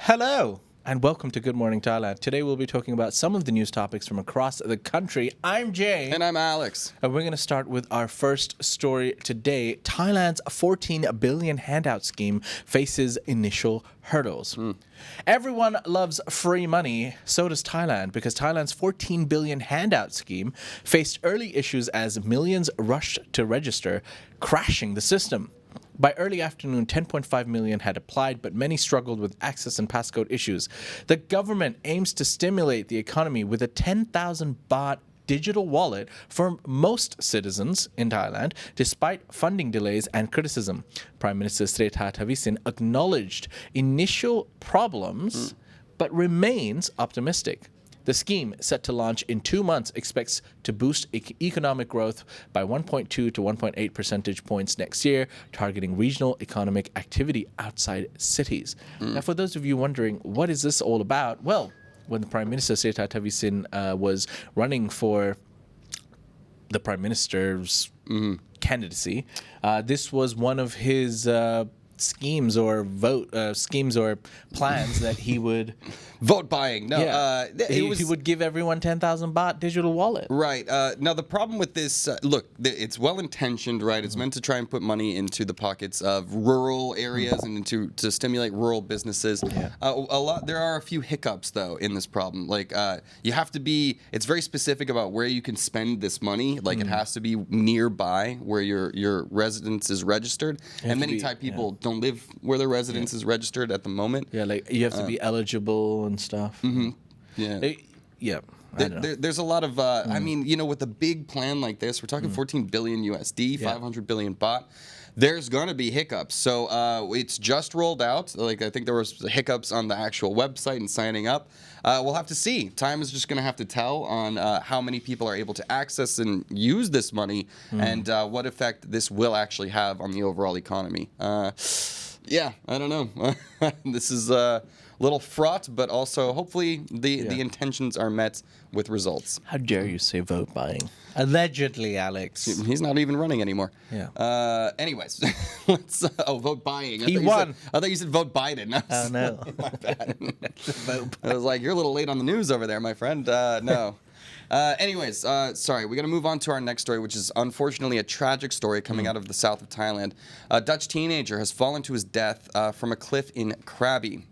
Hello, and welcome to Good Morning Thailand. Today we'll be talking about some of the news topics from across the country. I'm Jay. And I'm Alex. And we're going to start with our first story today. Thailand's 14 billion handout scheme faces initial hurdles. Everyone loves free money, so does Thailand, because Thailand's 14 billion handout scheme faced early issues as millions rushed to register, crashing the system. By early afternoon, 10.5 million had applied, but many struggled with access and passcode issues. The government aims to stimulate the economy with a 10,000 baht digital wallet for most citizens in Thailand, despite funding delays and criticism. Prime Minister Srettha Thavisin acknowledged initial problems, but remains optimistic. The scheme, set to launch in 2 months, expects to boost economic growth by 1.2 to 1.8 percentage points next year, targeting regional economic activity outside cities. Now, for those of you wondering, what is this all about? Well, when the Prime Minister Srettha Thavisin was running for the Prime Minister's candidacy, this was one of his schemes or plans that he would vote buying. No, he would give everyone 10,000 baht digital wallet. Right. Now the problem with this, look, it's well intentioned, right? It's meant to try and put money into the pockets of rural areas and to stimulate rural businesses. There are a few hiccups though in this problem. Like you have to be. It's very specific about where you can spend this money. Like it has to be nearby where your residence is registered, and many Thai people don't live where their residence is registered at the moment. Yeah, like you have to be eligible and stuff. There's a lot of, I mean, you know, with a big plan like this, we're talking 14 billion USD, 500 billion baht. There's going to be hiccups. So it's just rolled out. Like I think there was hiccups on the actual website and signing up. We'll have to see. Time is just going to have to tell on how many people are able to access and use this money and what effect this will actually have on the overall economy. Yeah, I don't know. This is a little fraught, but also hopefully the intentions are met with results. How dare you say vote buying? Allegedly, Alex. He's not even running anymore. Yeah. Anyways, let's. Vote buying. He won. I thought you said vote Biden. Oh no. My bad. I was like, you're a little late on the news over there, my friend. No. Anyways, sorry, we're going to move on to our next story, which is unfortunately a tragic story coming out of the south of Thailand. A Dutch teenager has fallen to his death from a cliff in Krabi.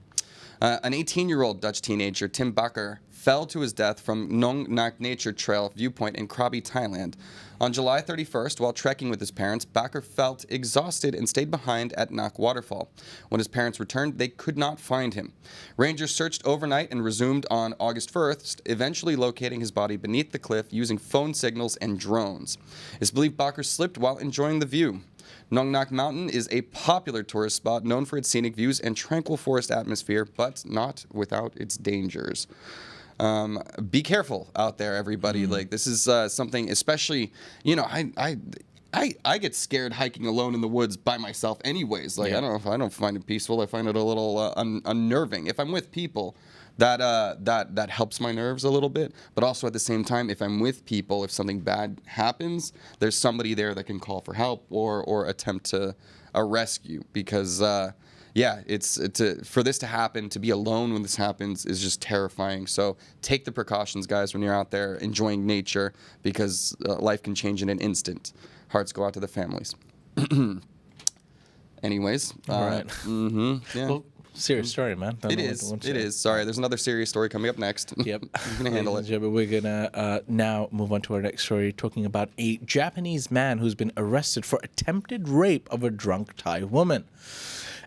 An 18-year-old Dutch teenager, Tim Bakker, fell to his death from Nong Nak Nature Trail viewpoint in Krabi, Thailand. On July 31st, while trekking with his parents, Bakker felt exhausted and stayed behind at Nak Waterfall. When his parents returned, they could not find him. Rangers searched overnight and resumed on August 1st, eventually locating his body beneath the cliff using phone signals and drones. It's believed Bakker slipped while enjoying the view. Nong Nak Mountain is a popular tourist spot known for its scenic views and tranquil forest atmosphere, but not without its dangers. Be careful out there, everybody. Like this is something, especially, you know, I get scared hiking alone in the woods by myself anyways. Like I don't find it peaceful. I find it a little unnerving. If I'm with people, that helps my nerves a little bit. But also at the same time, if I'm with people, if something bad happens, there's somebody there that can call for help or attempt to a rescue. Because for this to happen, to be alone when this happens is just terrifying. So take the precautions, guys, when you're out there enjoying nature, because life can change in an instant. Hearts go out to the families. Anyways. All right. Yeah. Well, serious story, man. It is. Sorry, there's another serious story coming up next. Yep. I'm going to handle it. But we're going to now move on to our next story, talking about a Japanese man who's been arrested for attempted rape of a drunk Thai woman.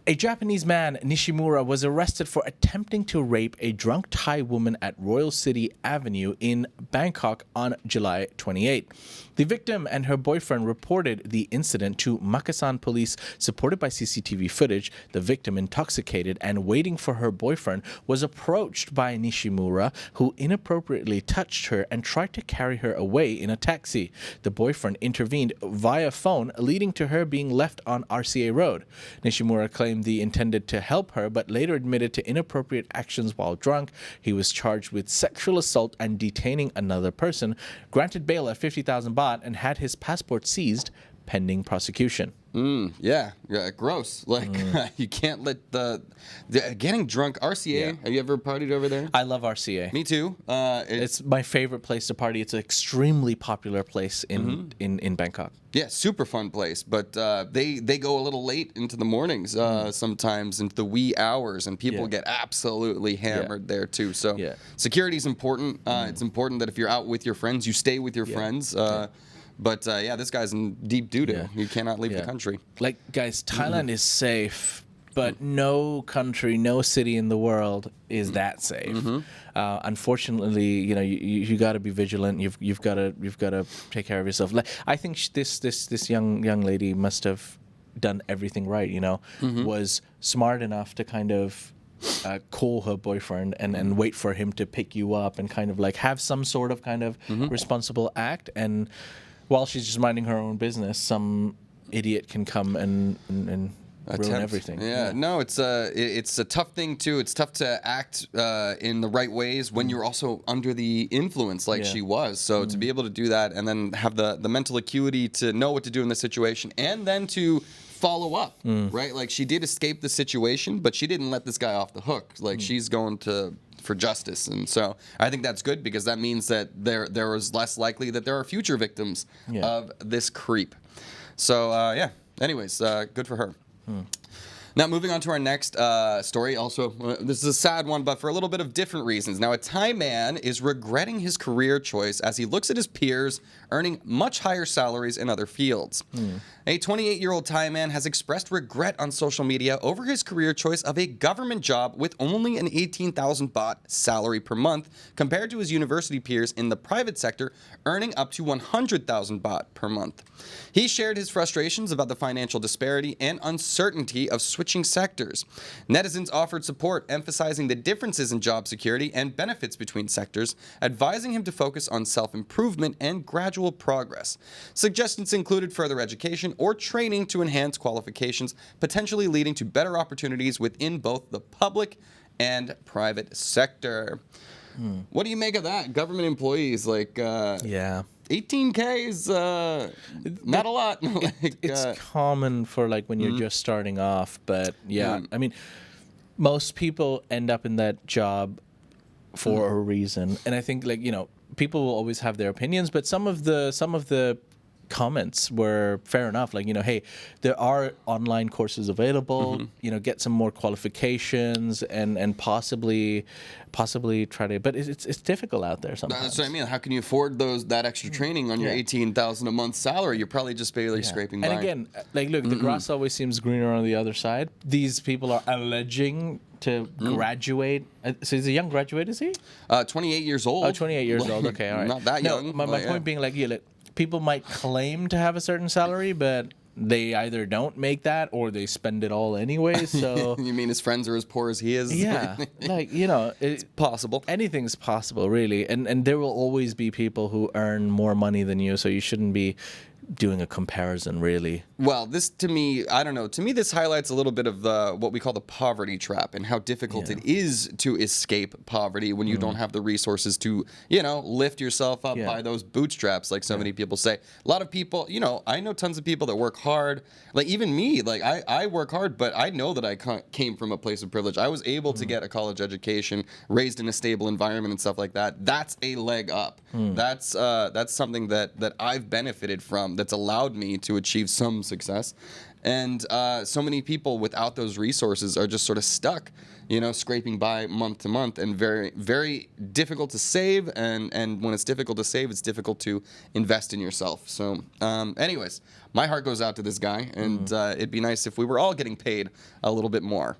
A Japanese man, Nishimura, was arrested for attempting to rape a drunk Thai woman at Royal City Avenue in Bangkok on July 28. The victim and her boyfriend reported the incident to Makasan police, supported by CCTV footage. The victim, intoxicated and waiting for her boyfriend, was approached by Nishimura, who inappropriately touched her and tried to carry her away in a taxi. The boyfriend intervened via phone, leading to her being left on RCA Road. Nishimura claimed he intended to help her, but later admitted to inappropriate actions while drunk. He was charged with sexual assault and detaining another person, granted bail at 50,000 baht, and had his passport seized pending prosecution. Yeah, gross. Like you can't let the getting drunk. RCA. Yeah. Have you ever partied over there? I love RCA. Me too. It's my favorite place to party. It's an extremely popular place in Bangkok. Yeah, super fun place. But they go a little late into the mornings sometimes, into the wee hours, and people get absolutely hammered there too. So security is important. It's important that if you're out with your friends, you stay with your friends. But this guy's in deep doo-doo. Yeah. He cannot leave the country. Like, guys, Thailand is safe, but no country, no city in the world is that safe. Unfortunately, you got to be vigilant. You've got to take care of yourself. Like, I think this young lady must have done everything right. Was smart enough to kind of call her boyfriend and wait for him to pick you up and kind of like have some sort of kind of responsible act. And while she's just minding her own business, some idiot can come and ruin everything. No, it's a tough thing too. It's tough to act in the right ways when you're also under the influence like she was. So to be able to do that and then have the mental acuity to know what to do in the situation and then to follow up, right? Like she did escape the situation, but she didn't let this guy off the hook. Like she's going for justice, and so I think that's good because that means that there is less likely that there are future victims of this creep. So anyways, good for her. Now, moving on to our next story. Also, this is a sad one, but for a little bit of different reasons. Now, a Thai man is regretting his career choice as he looks at his peers earning much higher salaries in other fields. A 28-year-old Thai man has expressed regret on social media over his career choice of a government job with only an 18,000 baht salary per month compared to his university peers in the private sector earning up to 100,000 baht per month. He shared his frustrations about the financial disparity and uncertainty of switching sectors. Netizens offered support, emphasizing the differences in job security and benefits between sectors, advising him to focus on self-improvement and gradual progress. Suggestions included further education or training to enhance qualifications, potentially leading to better opportunities within both the public and private sector. What do you make of that? Government employees, 18K is not a lot. It's common for like when you're just starting off, but I mean, most people end up in that job for a reason, and I think people will always have their opinions, but some of the comments were fair enough. Like, hey, there are online courses available, get some more qualifications and possibly try to, but it's difficult out there sometimes. That's what I mean. How can you afford that extra training on your 18,000 a month salary? You're probably just barely scraping by. And again, look, the grass always seems greener on the other side. These people are alleging to graduate. So he's a young graduate, is he? 28 years old. Oh, 28 years old. Okay, all right. Not that young. My point being, people might claim to have a certain salary, but they either don't make that or they spend it all anyway. So you mean his friends are as poor as he is? Yeah, it's possible. Anything's possible, really, and there will always be people who earn more money than you. So you shouldn't be doing a comparison, really. Well, this to me, I don't know. To me, this highlights a little bit of what we call the poverty trap and how difficult it is to escape poverty when you don't have the resources to, lift yourself up by those bootstraps, like so many people say. A lot of people, I know tons of people that work hard. Like even me, I work hard, but I know that I came from a place of privilege. I was able to get a college education, raised in a stable environment and stuff like that. That's a leg up. That's something that I've benefited from. That's allowed me to achieve some success. And so many people without those resources are just sort of stuck, scraping by month to month, and very, very difficult to save. And when it's difficult to save, it's difficult to invest in yourself. So anyways, my heart goes out to this guy, and it'd be nice if we were all getting paid a little bit more.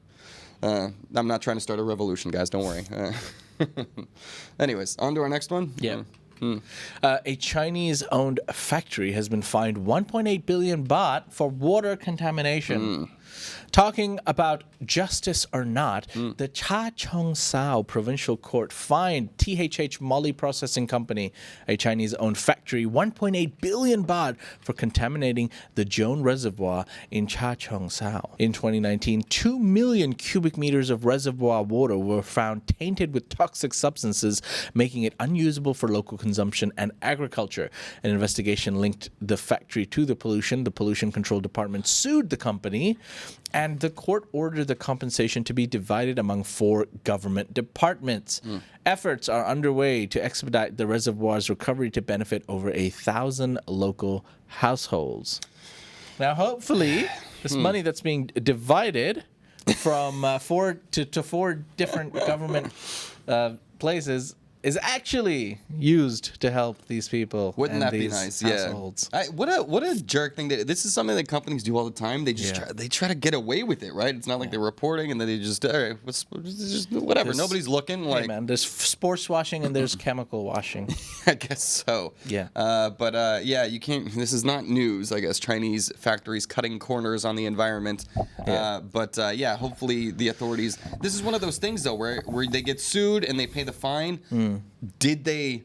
I'm not trying to start a revolution, guys. Don't worry. Anyways, on to our next one. Yeah. A Chinese-owned factory has been fined 1.8 billion baht for water contamination. Talking about justice or not, the Cha Cheong Sao Provincial Court fined THH Molly Processing Company, a Chinese-owned factory, 1.8 billion baht for contaminating the Joan Reservoir in Cha Cheong Sao. In 2019, 2 million cubic meters of reservoir water were found tainted with toxic substances, making it unusable for local consumption and agriculture. An investigation linked the factory to the pollution. The Pollution Control Department sued the company, and the court ordered the compensation to be divided among 4 government departments. Efforts are underway to expedite the reservoir's recovery to benefit over 1,000 local households. Now, hopefully, this money that's being divided from 4 different government places is actually used to help these people. Wouldn't and that be these nice? households. Yeah. What a jerk thing. This is something that companies do all the time. They just try to get away with it, right? It's not like they're reporting and then they just, all right, just whatever. Nobody's looking. Hey man, there's sports washing and there's chemical washing. I guess so. Yeah. But you can't. This is not news. I guess Chinese factories cutting corners on the environment. Hopefully the authorities. This is one of those things though, where they get sued and they pay the fine. Did they,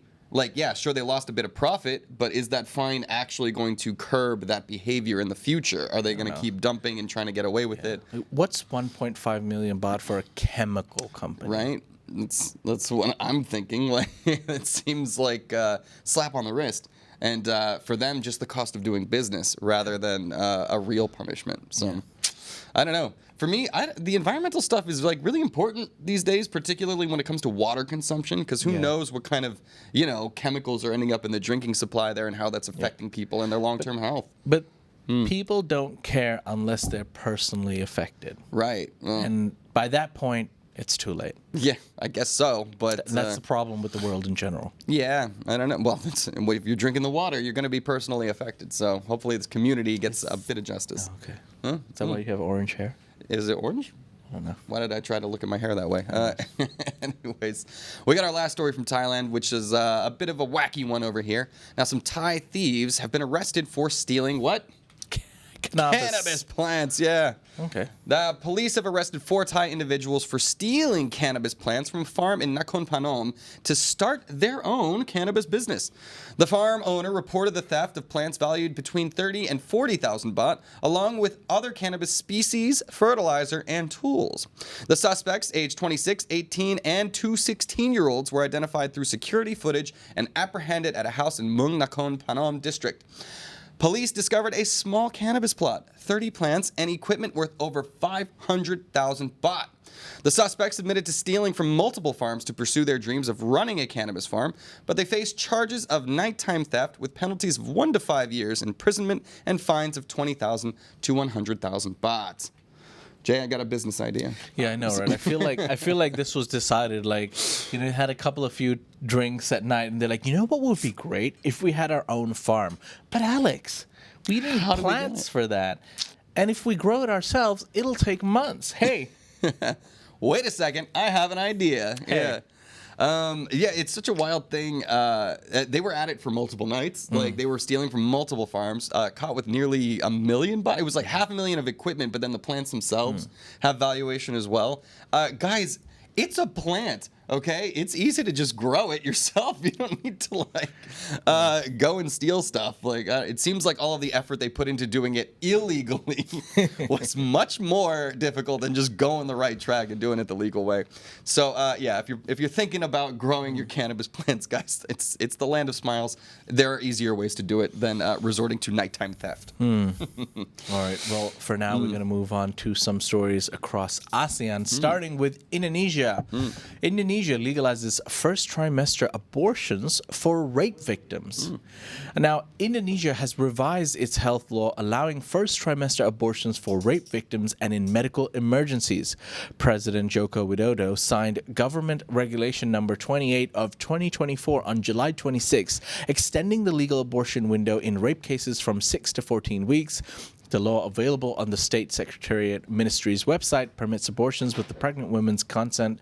sure, they lost a bit of profit, but is that fine actually going to curb that behavior in the future? Are they going to keep dumping and trying to get away with it? What's 1.5 million baht for a chemical company? Right? That's what I'm thinking. It seems like a slap on the wrist. And for them, just the cost of doing business rather than a real punishment. So, I don't know. For me, the environmental stuff is really important these days, particularly when it comes to water consumption, because who knows what kind of chemicals are ending up in the drinking supply there and how that's affecting people and their long-term health. But people don't care unless they're personally affected. Right. And by that point, it's too late. Yeah, I guess so. But that's the problem with the world in general. Yeah, I don't know. Well, if you're drinking the water, you're going to be personally affected. So hopefully this community gets a bit of justice. Okay. Huh? Is that why you have orange hair? Is it orange? I don't know. Why did I try to look at my hair that way? Anyways, we got our last story from Thailand, which is a bit of a wacky one over here. Now, some Thai thieves have been arrested for stealing what? Cannabis plants, yeah. Okay. The police have arrested 4 Thai individuals for stealing cannabis plants from a farm in Nakhon Phanom to start their own cannabis business. The farm owner reported the theft of plants valued between 30 and 40,000 baht, along with other cannabis species, fertilizer, and tools. The suspects, aged 26, 18, and 2 16-year-olds, were identified through security footage and apprehended at a house in Mung Nakhon Phanom district. Police discovered a small cannabis plot, 30 plants, and equipment worth over 500,000 baht. The suspects admitted to stealing from multiple farms to pursue their dreams of running a cannabis farm, but they face charges of nighttime theft with penalties of 1 to 5 years imprisonment and fines of 20,000 to 100,000 baht. Jay, I got a business idea. Yeah, I know, right? I feel like this was decided, had a few drinks at night, and they're like, you know what would be great if we had our own farm? But Alex, we need plants for that. And if we grow it ourselves, it'll take months. Hey. Wait a second, I have an idea. Hey. It's such a wild thing. They were at it for multiple nights. They were stealing from multiple farms, caught with nearly 1 million baht. It was like 500,000 of equipment, but then the plants themselves have valuation as well. Guys, it's a plant. Okay, it's easy to just grow it yourself. You don't need to go and steal stuff. It seems like all of the effort they put into doing it illegally was much more difficult than just going the right track and doing it the legal way. So if you're thinking about growing your cannabis plants, guys, it's the land of smiles. There are easier ways to do it than resorting to nighttime theft. All right. Well, for now, we're going to move on to some stories across ASEAN, starting with Indonesia. Indonesia legalizes first-trimester abortions for rape victims. Now, Indonesia has revised its health law allowing first-trimester abortions for rape victims and in medical emergencies. President Joko Widodo signed Government Regulation Number 28 of 2024 on July 26, extending the legal abortion window in rape cases from 6 to 14 weeks. The law, available on the State Secretariat Ministry's website, permits abortions with the pregnant woman's consent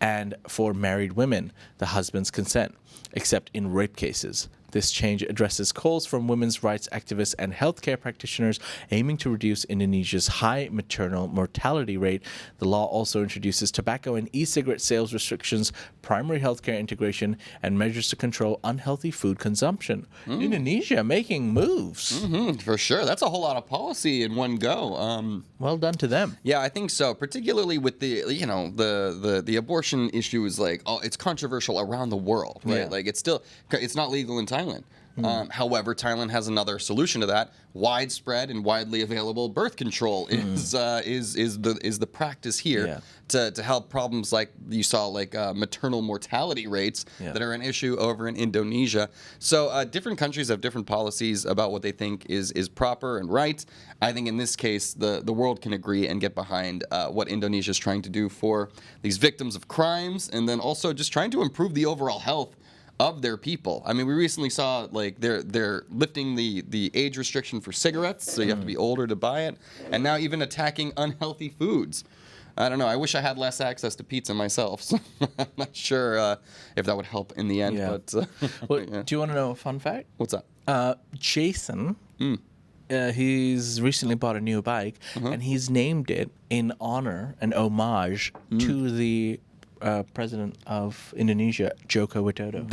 and for married women, the husband's consent, except in rape cases. This change addresses calls from women's rights activists and healthcare practitioners aiming to reduce Indonesia's high maternal mortality rate. The law also introduces tobacco and e-cigarette sales restrictions, primary healthcare integration, and measures to control unhealthy food consumption. Indonesia making moves. For sure. That's a whole lot of policy in one go. Well done to them. Yeah, I think so. Particularly with the abortion issue is like, it's controversial around the world, right? Yeah. Like it's not legal in Thailand. However, Thailand has another solution to that. Widespread and widely available birth control is the practice here to help problems like you saw, like maternal mortality rates that are an issue over in Indonesia. So different countries have different policies about what they think is proper and right. I think in this case, the world can agree and get behind what Indonesia is trying to do for these victims of crimes, and then also just trying to improve the overall health of their people. I mean, we recently saw like they're lifting the age restriction for cigarettes, so you have to be older to buy it, and now even attacking unhealthy foods. I don't know. I wish I had less access to pizza myself. So I'm not sure if that would help in the end. Yeah. But Well, do you want to know a fun fact? What's that? Jason, he's recently bought a new bike, and he's named it in honor and homage to the president of Indonesia, Joko Widodo.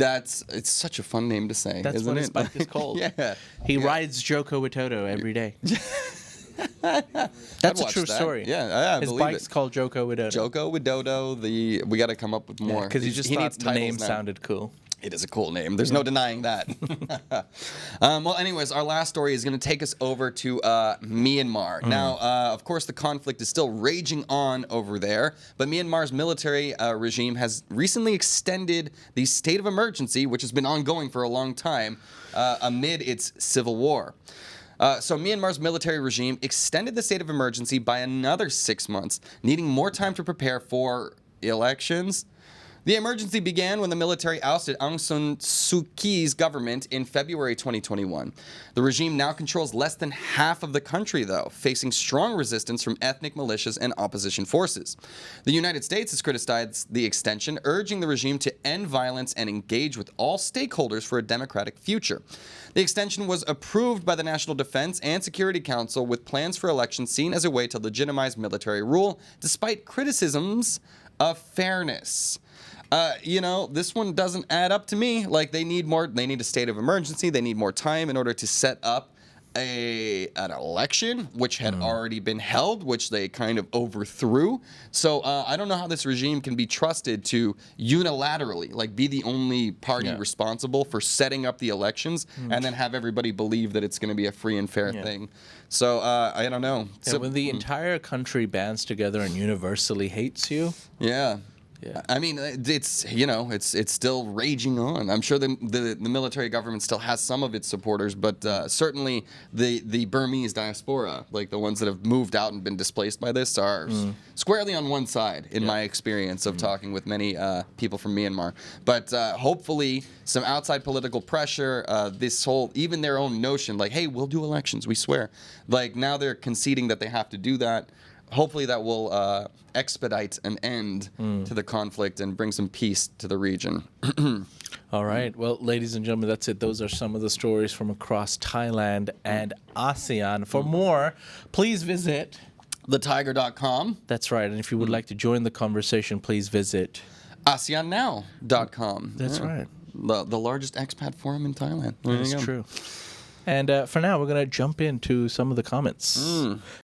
It's such a fun name to say. That's isn't what his it? bike is called. Yeah. He rides Joko Widodo every day. That's a true story. Yeah, I his believe bike's it. called Joko Widodo. Joko Widodo. We got to come up with more because he just thought the name sounded cool. It is a cool name. There's no denying that. Well, anyways, our last story is going to take us over to Myanmar. Now, of course, the conflict is still raging on over there, but Myanmar's military regime has recently extended the state of emergency, which has been ongoing for a long time, amid its civil war. So Myanmar's military regime extended the state of emergency by another 6 months, needing more time to prepare for elections. The emergency began when the military ousted Aung San Suu Kyi's government in February 2021. The regime now controls less than half of the country, though, facing strong resistance from ethnic militias and opposition forces. The United States has criticized the extension, urging the regime to end violence and engage with all stakeholders for a democratic future. The extension was approved by the National Defense and Security Council, with plans for elections seen as a way to legitimize military rule, despite criticisms of fairness. This one doesn't add up to me. Like, they need a state of emergency. They need more time in order to set up an election, which had already been held, which they kind of overthrew. So I don't know how this regime can be trusted to unilaterally, like, be the only party responsible for setting up the elections and then have everybody believe that it's going to be a free and fair thing. So I don't know. So when the entire country bands together and universally hates you. Yeah. I mean, it's still raging on. I'm sure the military government still has some of its supporters, but certainly the Burmese diaspora, like the ones that have moved out and been displaced by this, are squarely on one side, in my experience of talking with many people from Myanmar. But hopefully some outside political pressure, even their own notion, like, hey, we'll do elections, we swear. Like, now they're conceding that they have to do that. Hopefully that will expedite an end to the conflict and bring some peace to the region. All right. Well, ladies and gentlemen, that's it. Those are some of the stories from across Thailand and ASEAN. For more, please visit thetiger.com. That's right. And if you would like to join the conversation, please visit ASEANnow.com. That's right. The largest expat forum in Thailand. That's true. And for now, we're going to jump into some of the comments.